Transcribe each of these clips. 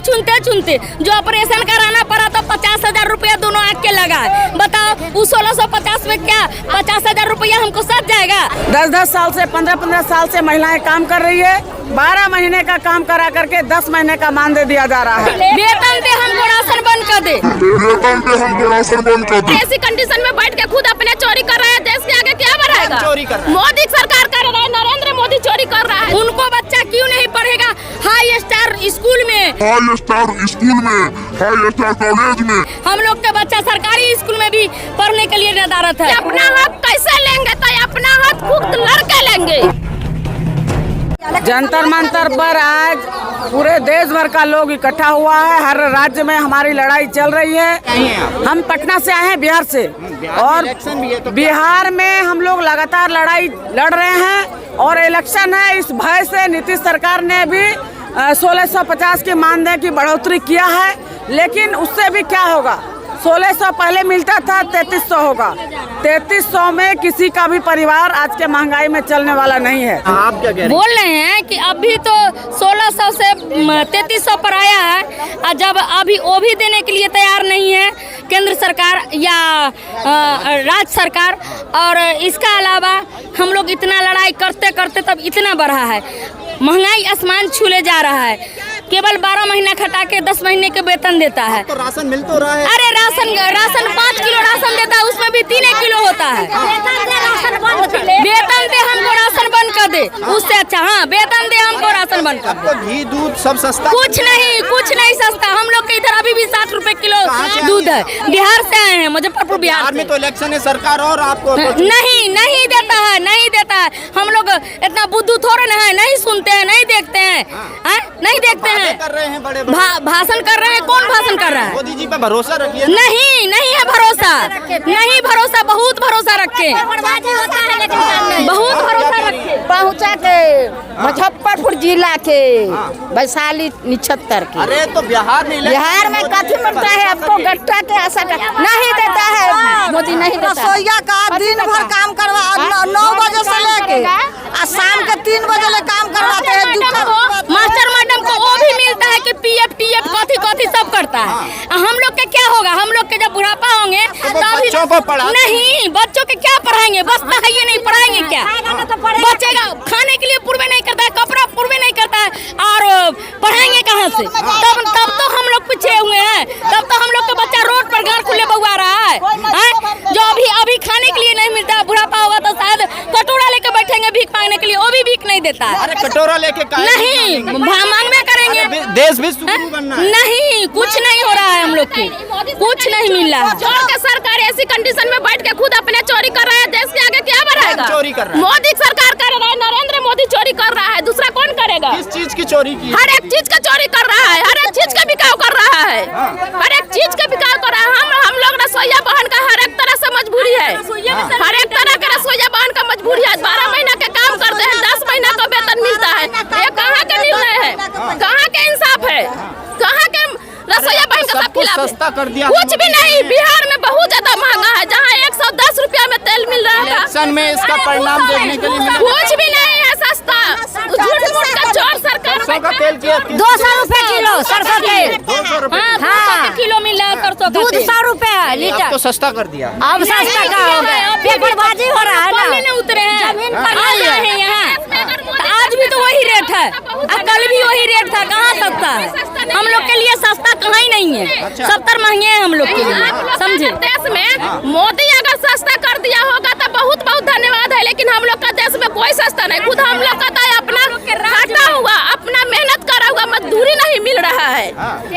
चुनते चुनते जो ऑपरेशन कराना पड़ा तो 50,000 रुपया दोनों आँख के लगा। बताओ उस 1650 में क्या 50,000 रुपया हमको सच जाएगा? 10-10 साल से 15-15 साल से महिलाएं काम कर रही है। 12 महीने का काम करा करके 10 महीने का मानदेय दिया जा रहा है। वेतन दे, हमको राशन बंद कर दे। ऐसी कंडीशन में बैठ के खुद अपने चोरी कर रहे हैं, देश के आगे क्या बढ़ाएगा? चोरी कर रहा है। मोदी सरकार कर रहा है, नरेंद्र मोदी चोरी कर रहा है। उनको बच्चा क्यों नहीं पढ़ेगा हाई स्टार स्कूल में, हाई स्टार कॉलेज में? हम लोग के बच्चा सरकारी स्कूल में भी पढ़ने के लिए नदारत है। अपना हक कैसे लेंगे? तो अपना हक खुद लड़के लेंगे। जंतर मंतर पर आज पूरे देश भर का लोग इकट्ठा हुआ है। हर राज्य में हमारी लड़ाई चल रही है। हम पटना से आए हैं, बिहार से, और बिहार में हम लोग लगातार लड़ाई लड़ रहे हैं और इलेक्शन है। इस भय से नीतीश सरकार ने भी 1650 की मानदेय की बढ़ोतरी किया है, लेकिन उससे भी क्या होगा? 1600 पहले मिलता था, 3300 होगा। 3300 में किसी का भी परिवार आज के महंगाई में चलने वाला नहीं है। आप क्या कह रहे हैं? बोल रहे हैं कि अभी तो 1600 से 3300 पर आया है, और जब अभी वो भी देने के लिए तैयार नहीं है केंद्र सरकार या राज्य सरकार। और इसका अलावा हम लोग इतना लड़ाई करते करते तब इतना बढ़ा है, महंगाई आसमान छूले जा रहा है। केवल 12 महीना खटा के 10 महीने के वेतन देता है। तो राशन मिल तो रहा है। अरे राशन 5 किलो राशन देता है, उसमें भी 3 किलो होता है। वेतन दे, हमको राशन बंद कर दे, उससे अच्छा। हाँ, वेतन दे, हमको राशन बंद कर दे। तो घी दूध सब सस्ता? कुछ नहीं सस्ता। हम लोग के इधर अभी भी 60 रुपए किलो दूध है। बिहार से आए हैं, मुजफ्फरपुर बिहार में। तो इलेक्शन है, सरकार और आपको नहीं देता है। हम लोग इतना बुद्धू थोड़े ना है, नहीं सुनते हैं, नहीं देखते हैं, नहीं देखते हैं। कर रहे हैं बड़े भाषण कर रहे हैं। कौन भाषण कर रहा है? मोदी जी पे भरोसा रखिए। नहीं है भरोसा, नहीं भरोसा, बहुत भरोसा रखे, बहुत भरोसा रखे। पहुँचा के मुजफ्फरपुर जिला के वैशाली 79 के। अरे तो बिहार में कथी मिलता है आपको? गट्टा के आशा का नहीं देता है मोदी, नहीं देता। रसोईया का दिन भर काम करवा 9 बजे से लेके और शाम के 3 बजे ले काम करवाते हैं। मास्टर मैडम को वो भी मिलता है कि पीएफ टीएफ कथी सब करता है। हम लोग के क्या होगा? हम लोग के जब बुढ़ापा होंगे तो बच्चों को पढ़ा नहीं, बच्चों के क्या पढ़ाएंगे? बचता है ये नहीं पढ़ाएंगे क्या? बचेगा, खाने के लिए पूर्वे नहीं करता है, कपड़ा पूर्वे नहीं करता है, और पढ़ाएंगे कहाँ से? तब तो हम लोग पीछे हुए हैं। तब तो हम लोग का बच्चा रोड पर गार खुले बउआ रहा है। जो अभी खाने के लिए नहीं मिलता है, बुढ़ापा होगा तो शायद कटोरा लेके बैठेंगे भीख मांगने के लिए, वो भी भीख नहीं देता है। अरे कटोरा लेके नहीं, मांगने करेंगे। देश भी सुधरू बनना है। नहीं, कुछ नहीं हो रहा है, हम लोग की कुछ नहीं मिल रहा है। जोर के सरकार ऐसी कंडीशन में बैठ के खुद अपने चोरी कर रहा है, देश के आगे क्या बढ़ाएगा? चोरी कर रहा है। मोदी सरकार कर रहा है, नरेंद्र मोदी चोरी कर रहा है, दूसरा कौन करेगा? किस चीज की चोरी की? हर एक चीज का चोरी कर रहा है, हर एक चीज का बिकाव कर रहा है, हर एक चीज का बिकाव कर रहा है। हम लोग रसोईया बहन का हर एक तरह से मजबूरी है, हर एक तरह के रसोईया बहन का मजबूरी है। 12 महीना के काम करते हैं, 10 महीना का वेतन मिलता है। ये कहाँ के निर्णय है? कहाँ के इंसाफ है? कहाँ के रसोईया बहन का सब खिलाफ सस्ता कर दिया? कुछ भी नहीं। बिहार में बहुत ज्यादा महंगा है, जहाँ 110 रुपया में तेल मिल रहा था। इलेक्शन में इसका परिणाम देखने के लिए मिला। कुछ भी नहीं है सस्ता। झूठ मूठ का चोर सरकार। सरसों का तेल 200 रुपए किलो सरसों तेल। 200 रुपए। हाँ, किलो मिल रहा है सरसों का दूध 100 रुपए लीटर। तो सस्ता कर दिया। अब सस्ता का हो गया, पेपरबाजी हो रहा है ना। उतरे हैं, जमीन पर आए हैं यहाँ, आज भी तो वही रेट है, कल भी वही रेट था। कहाँ सस्ता है? हम लोग के लिए सस्ता कहाँ ही नहीं है। 70 महंगे हैं हम लोग के लिए, समझे? देश में मोदी अगर सस्ता कर दिया होगा तो बहुत बहुत धन्यवाद है, लेकिन हम लोग का देश में कोई सस्ता नहीं। खुद हम लोग का अपना खटा हुआ, अपना मेहनत करा हुआ मजदूरी नहीं मिल रहा है,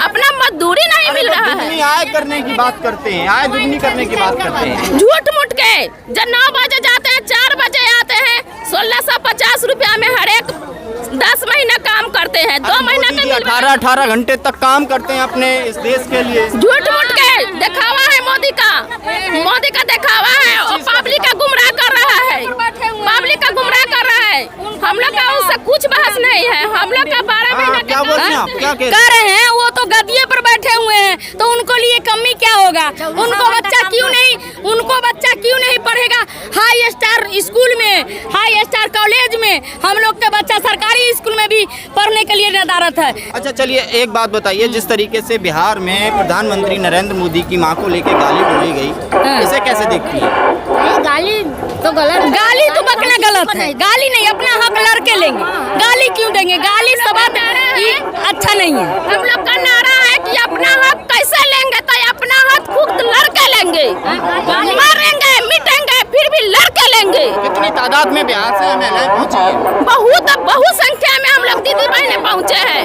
अपना मजदूरी नहीं मिल रहा है। आय करने की बात करते हैं, आय दुगनी करने की बात करते हैं। झूठ मूठ के जब 9 बजे जाते हैं, 4 बजे आते हैं, 1650 रुपया में हर एक 10 महीना काम करते हैं। 2 महीना का 18 घंटे तक काम करते हैं अपने इस देश के लिए। झूठ मूठ के दिखावा है मोदी का दिखावा है, और पब्लिक का गुमराह कर रहा है, पब्लिक का गुमराह कर रहा है। हम लोग का उससे कुछ बहस नहीं है। हम लोग का 12 महीना क्या बोल रहे हैं आप? क्या कह रहे हैं? वो तो गद्दे पर बैठे हुए हैं, तो उनको लिए कमी क्या होगा? उनको बच्चा क्यों नहीं पढ़ेगा हाई स्टार स्कूल में, हाई स्टार कॉलेज में? हम लोग के बच्चा सरकारी स्कूल में भी पढ़ने के लिए नदारत है। अच्छा चलिए एक बात बताइए, जिस तरीके से बिहार में प्रधानमंत्री नरेंद्र मोदी की मां को लेकर गाली बोली गई, इसे कैसे देखती है? गाली तो गलत, गाली तो बकना गलत है। गाली नहीं, अपना हक लड़के लेंगे, गाली क्यों देंगे? गाली सब अच्छा नहीं है। हम लोग का नारा है कि अपना हक कैसे लेंगे, तो अपना हक खुद लड़के लेंगे, मरेंगे मिटेंगे फिर भी लड़के लेंगे। कितनी तादाद में बिहार से महिलाएं पहुंची है? बहुत संख्या में हम लोग दीदी बहने पहुँचे हैं।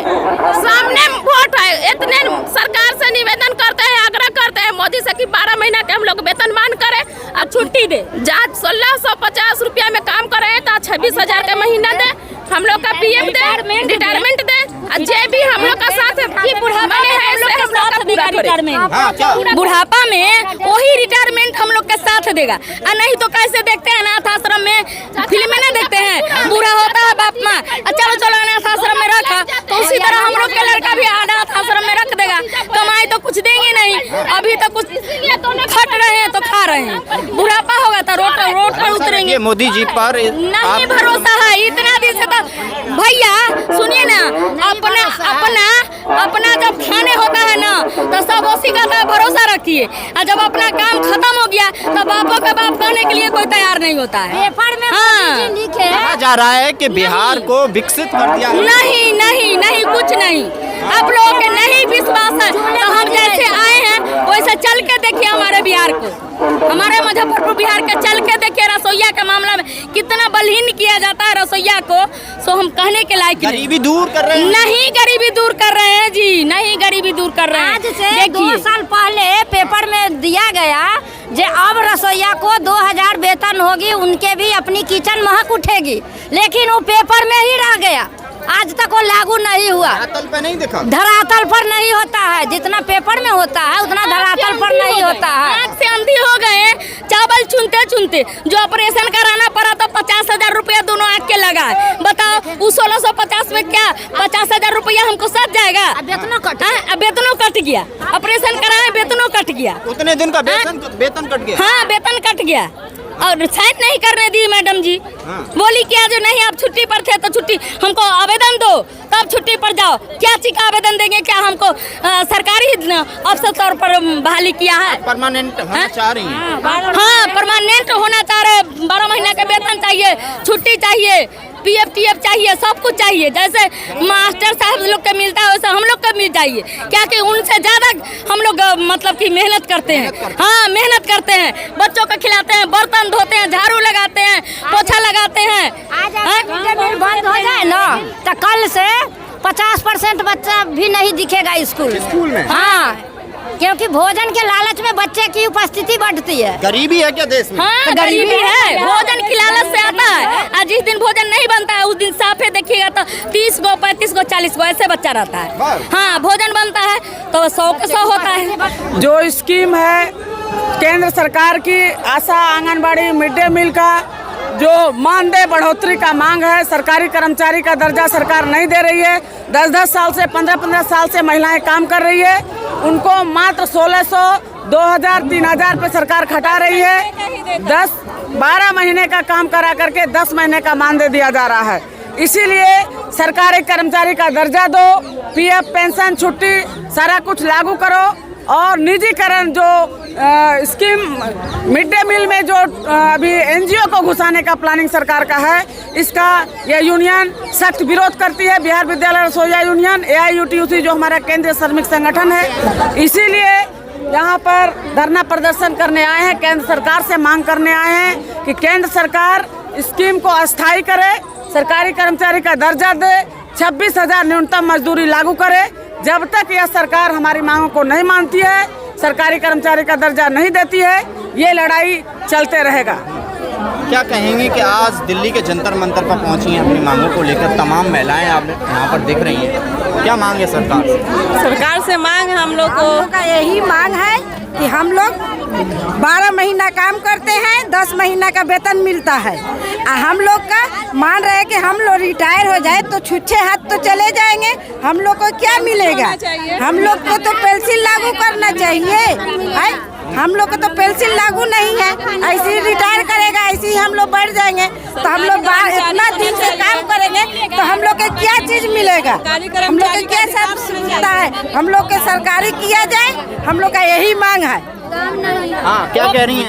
सामने वोट है, इतने सरकार से निवेदन करते हैं, आग्रह करते हैं मोदी से कि 12 महीना के हम लोग वेतनमान करें और छुट्टी दे। जहाँ 1650 रुपया में काम कर रहे हैं तो 26,000 का महीना दे, हम लोग का पीएफ दे, रिटायरमेंट दे, और जे भी हम लोग का साथ बुढ़ापा में है बुढ़ापा में वही रिटायरमेंट हम लोग के साथ देगा। और नहीं तो कैसे देखते हैं अनाथ आश्रम में फिल्म में ना देखते हैं, बूढ़ा होता है बाप माँ, चलो अनाथ आश्रम में रखा, तो उसी तरह हम लोग के लड़का भी अनाथ आश्रम में रख देगा। कमाई तो कुछ देंगे नहीं, अभी तो कुछ खट रहे हैं तो खा रहे हैं, बुढ़ापा होगा तो रोड पर उतरेंगे। मोदी जी पर नहीं भरोसा है इतना दिन से। तो भैया सुनिए ना, अपना जब खाने होता है ना तो सब उसी का तो भरोसा रखिए, और जब अपना काम खत्म हो गया तो बापों का बाप कहने के लिए कोई तैयार नहीं होता है। पेपर में लिखे कहा जा रहा है कि बिहार को विकसित कर दिया। नहीं कुछ नहीं, आप लोगों के नहीं विश्वास है तो हम जैसे आए हैं वैसे चल के देखिए हमारे बिहार को, हमारे मुजफ्फरपुर बिहार के चल के देखिए। रसोईया के मामला में कितना बलहीन किया जाता है रसोईया को, सो हम कहने के लायक गरीबी दूर कर रहे हैं। नहीं गरीबी दूर कर रहे हैं जी, नहीं गरीबी दूर कर रहे हैं। आज से 2 साल पहले पेपर में दिया गया जे अब रसोईया को 2000 वेतन होगी, उनके भी अपनी किचन महक उठेगी, लेकिन वो पेपर में ही रह गया, आज तक वो लागू नहीं हुआ। धरातल पे नहीं दिखा, धरातल पर नहीं होता है, जितना पेपर में होता है उतना धरातल पर नहीं होता है। आँख से अंधी हो गए, चावल चुनते जो ऑपरेशन कराना पड़ा तो 50,000 रुपया दोनों आँख के लगा है। बताओ उस 1650 में क्या 50,000 रुपया हमको सच जाएगा? वेतनों कट गया, ऑपरेशन कराए वेतनों कट गया, उतने दिन का वेतन कट गया। हाँ वेतन कट गया, और साइन नहीं करने दी मैडम जी। बोली क्या जो नहीं आप छुट्टी पर थे तो छुट्टी हमको आवेदन दो तब छुट्टी पर जाओ। क्या चीज का आवेदन देंगे? क्या हमको सरकारी अफसर तौर पर बहाली किया है? परमानेंट होना चाह रही हैं। हाँ परमानेंट होना चाह रहे, 12 महीना का वेतन चाहिए, छुट्टी चाहिए, पीएफ टीएफ चाहिए, सब कुछ चाहिए। जैसे मास्टर साहब लोग के मिलता है वैसे हम लोग को मिल चाहिए, क्या कि उनसे ज़्यादा हम लोग मतलब कि मेहनत करते हैं। हाँ मेहनत करते हैं, बच्चों को खिलाते हैं, बर्तन धोते हैं, झाड़ू लगाते हैं, पोछा लगाते हैं। आज बंद हो जाए ना तो कल से 50% बच्चा भी नहीं दिखेगा स्कूल में। हाँ क्योंकि भोजन के लालच में बच्चे की उपस्थिति बढ़ती है। गरीबी है क्या देश में? हाँ गरीबी है, भोजन की लालच से आता है। आज जिस दिन भोजन नहीं बनता है उस दिन साफे देखिएगा तो 30 गो 35 गो 40 गो ऐसे बच्चा रहता है। हाँ भोजन बनता है तो 100 के 100 होता है। जो स्कीम है केंद्र सरकार की, आशा आंगनबाड़ी मिड डे मील का जो मानदेय बढ़ोतरी का मांग है, सरकारी कर्मचारी का दर्जा सरकार नहीं दे रही है। 10-10 साल से 15-15 साल से महिलाएं काम कर रही है, उनको मात्र 1600, 2000, 3000 पे सरकार खटा रही है। 12 महीने का काम करा करके 10 महीने का मानदेय दिया जा रहा है। इसीलिए सरकारी कर्मचारी का दर्जा दो, पीएफ पेंशन छुट्टी सारा कुछ लागू करो, और निजीकरण जो स्कीम मिड डे मील में जो अभी एनजीओ को घुसाने का प्लानिंग सरकार का है, इसका यह यूनियन सख्त विरोध करती है। बिहार विद्यालय रसोईया यूनियन AIUTUC जो हमारा केंद्रीय श्रमिक संगठन है, इसीलिए यहाँ पर धरना प्रदर्शन करने आए हैं, केंद्र सरकार से मांग करने आए हैं कि केंद्र सरकार स्कीम को अस्थायी करे, सरकारी कर्मचारी का दर्जा दे, 26,000 न्यूनतम मजदूरी लागू करे। जब तक यह सरकार हमारी मांगों को नहीं मानती है, सरकारी कर्मचारी का दर्जा नहीं देती है, ये लड़ाई चलते रहेगा। क्या कहेंगे कि आज दिल्ली के जंतर मंतर पर पहुंची हैं अपनी मांगों को लेकर? तमाम महिलाएं आप यहाँ पर दिख रही हैं, क्या मांग है सरकार से? सरकार से मांग हम लोग को का यही मांग है कि हम लोग 12 महीना काम करते हैं, 10 महीना का वेतन मिलता है। हम लोग का मान रहे हैं कि हम लोग रिटायर हो जाए तो छुच्छे हाथ तो चले जाएंगे, हम लोग को क्या मिलेगा? हम लोग को तो पेंशन लागू करना चाहिए है? हम लोग को तो पेंशन लागू नहीं है। ऐसे ही रिटायर करेगा, ऐसे ही हम लोग बढ़ जाएंगे तो हम लोग इतना दिन से काम करेंगे तो हम लोग के क्या चीज मिलेगा? हम लोग के क्या सब सुविधा है? हम लोग के सरकारी किया जाए, हम लोग का यही मांग है। हाँ, क्या कह रही हैं?